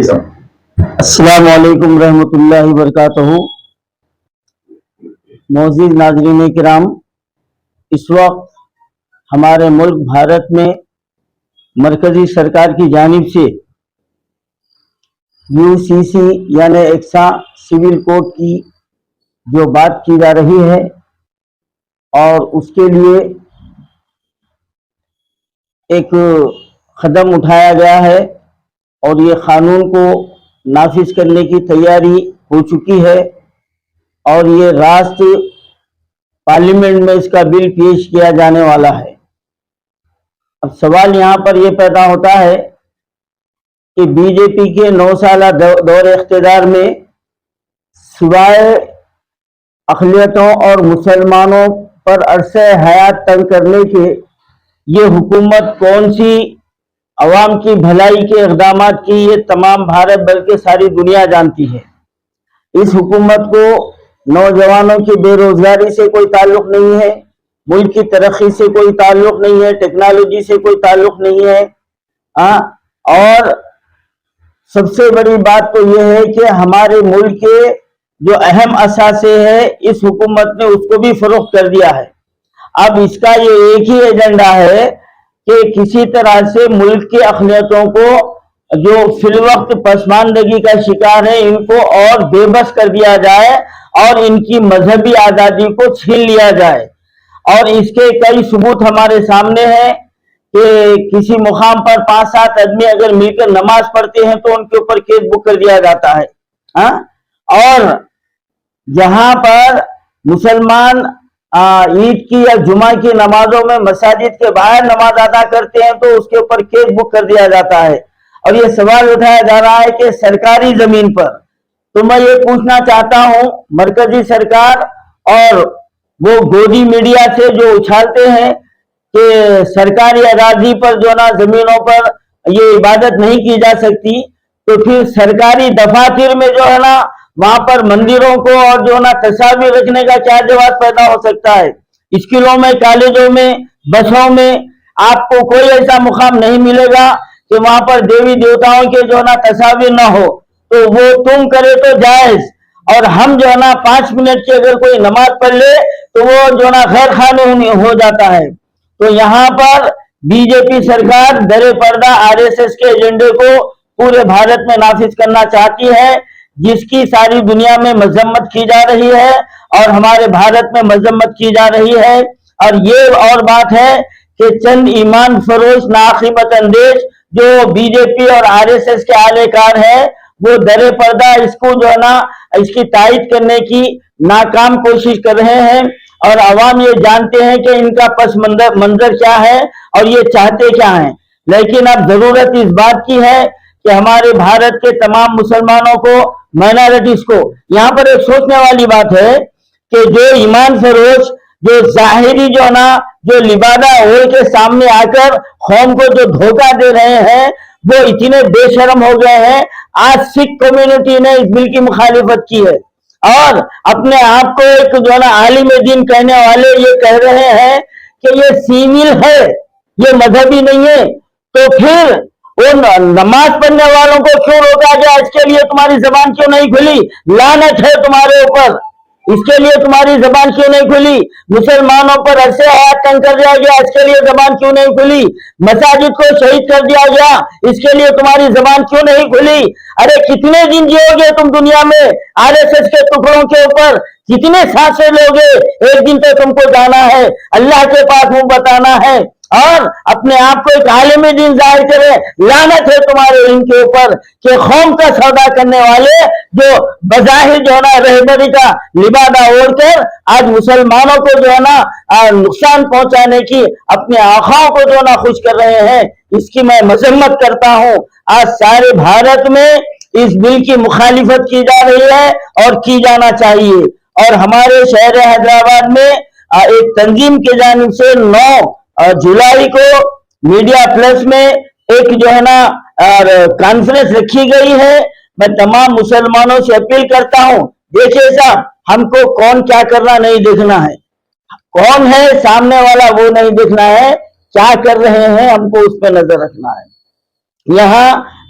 السلام علیکم ورحمۃ اللہ وبرکاتہ۔ معزز ناظرین کرام، اس وقت ہمارے ملک بھارت میں مرکزی سرکار کی جانب سے UCC یعنی یکساں سول کوڈ کی جو بات کی جا رہی ہے اور اس کے لیے ایک قدم اٹھایا گیا ہے اور یہ قانون کو نافذ کرنے کی تیاری ہو چکی ہے اور یہ راست پارلیمنٹ میں اس کا بل پیش کیا جانے والا ہے۔ اب سوال یہاں پر یہ پیدا ہوتا ہے کہ BJP کے 9 سالہ دور اقتدار میں سوائے اقلیتوں اور مسلمانوں پر عرصہ حیات تنگ کرنے کے یہ حکومت کون سی عوام کی بھلائی کے اقدامات کی، یہ تمام بھارت بلکہ ساری دنیا جانتی ہے۔ اس حکومت کو نوجوانوں کی بے روزگاری سے کوئی تعلق نہیں ہے، ملک کی ترقی سے کوئی تعلق نہیں ہے، ٹیکنالوجی سے کوئی تعلق نہیں ہے، اور سب سے بڑی بات تو یہ ہے کہ ہمارے ملک کے جو اہم اثاثے ہیں اس حکومت نے اس کو بھی فروخت کر دیا ہے۔ اب اس کا یہ ایک ہی ایجنڈا ہے کہ کسی طرح سے ملک کی اقلیتوں کو جو فی الوقت پسماندگی کا شکار ہے ان کو اور بے بس کر دیا جائے اور ان کی مذہبی آزادی کو چھین لیا جائے۔ اور اس کے کئی ثبوت ہمارے سامنے ہیں کہ کسی مقام پر 5-7 آدمی اگر مل کر نماز پڑھتے ہیں تو ان کے اوپر کیس بک کر دیا جاتا ہے، اور جہاں پر مسلمان عید کی یا جمعہ کی نمازوں میں مساجد کے باہر نماز ادا کرتے ہیں تو اس کے اوپر کیس بک کر دیا جاتا ہے۔ اور یہ سوال اٹھایا جا رہا ہے کہ سرکاری زمین پر، تو میں یہ پوچھنا چاہتا ہوں مرکزی سرکار اور وہ گودی میڈیا سے جو اچھالتے ہیں کہ سرکاری اراضی پر جو نا زمینوں پر یہ عبادت نہیں کی جا سکتی، تو پھر سرکاری دفاتر میں جو ہے نا وہاں پر مندروں کو اور جو نا تصاویر رکھنے کا کیا جواز پیدا ہو سکتا ہے؟ اسکولوں میں، کالجوں میں، بسوں میں آپ کو کوئی ایسا مقام نہیں ملے گا کہ وہاں پر دیوی دیوتاؤں کے جو نا تصاویر نہ ہو، تو وہ تم کرے تو جائز، اور ہم جو ہے نا 5 منٹ کی اگر کوئی نماز پڑھ لے تو وہ جو نا غیر قانونی ہو جاتا ہے۔ تو یہاں پر BJP سرکار در پردہ RSS کے ایجنڈے کو پورے بھارت میں نافذ کرنا چاہتی ہے، جس کی ساری دنیا میں مذمت کی جا رہی ہے اور ہمارے بھارت میں مذمت کی جا رہی ہے۔ اور یہ اور بات ہے کہ چند ایمان فروش ناقیمت اندیش جو BJP اور RSS کے اعلی کار ہیں وہ در پردہ اس کو جو ہے نا اس کی تائید کرنے کی ناکام کوشش کر رہے ہیں، اور عوام یہ جانتے ہیں کہ ان کا پس منظر کیا ہے اور یہ چاہتے کیا ہیں۔ لیکن اب ضرورت اس بات کی ہے کہ ہمارے بھارت کے تمام مسلمانوں کو، مائنارٹیز کو، یہاں پر ایک سوچنے والی بات ہے کہ جو ایمان فروش جو ظاہری جو نا جو لبادہ اوڑھ کے سامنے آ کر قوم کو جو دھوکہ دے رہے ہیں وہ اتنے بے شرم ہو گئے ہیں۔ آج سکھ کمیونٹی نے اس بل کی مخالفت کی ہے اور اپنے آپ کو ایک جو نا عالم دین کہنے والے یہ کہہ رہے ہیں کہ یہ سیویل ہے، یہ مذہبی نہیں ہے۔ تو پھر ان نماز پڑھنے والوں کو کیوں روکا گیا؟ اس کے لیے تمہاری زبان کیوں نہیں کھلی؟ لعنت ہے تمہارے اوپر، اس کے لیے تمہاری زبان کیوں نہیں کھلی؟ مسلمانوں پر عرصے حیات تنگ کر دیا گیا، اس کے لیے زبان کیوں نہیں کھلی؟ مساجد کو شہید کر دیا گیا، اس کے لیے تمہاری زبان کیوں نہیں کھلی؟ ارے کتنے دن جیو گے تم دنیا میں RSS کے ٹکڑوں کے اوپر؟ کتنے سانسیں لوگے؟ ایک دن تو تم کو جانا ہے، اللہ کے پاس منہ بتانا ہے اور اپنے آپ کو ایک عالم دین ظاہر کرے۔ لعنت ہے تمہارے ان کے اوپر کہ قوم کا سودا کرنے والے جو بظاہر جو ہے نا رہبری کا لبادہ اوڑھ کر آج مسلمانوں کو جو ہے نا نقصان پہنچانے کی اپنے آقاؤں کو جو ہے نا خوش کر رہے ہیں، اس کی میں مذمت کرتا ہوں۔ آج سارے بھارت میں اس بل کی مخالفت کی جا رہی ہے اور کی جانا چاہیے، اور ہمارے شہر حیدرآباد میں ایک تنظیم کی جانب سے 9 جولائی کو میڈیا پلس میں ایک جو ہے نا کانفرنس رکھی گئی ہے۔ میں تمام مسلمانوں سے اپیل کرتا ہوں، دیکھیے صاحب، ہم کو کون کیا کرنا نہیں دیکھنا ہے، کون ہے سامنے والا وہ نہیں دیکھنا ہے، کیا کر رہے ہیں ہم کو اس پہ نظر رکھنا ہے۔ یہاں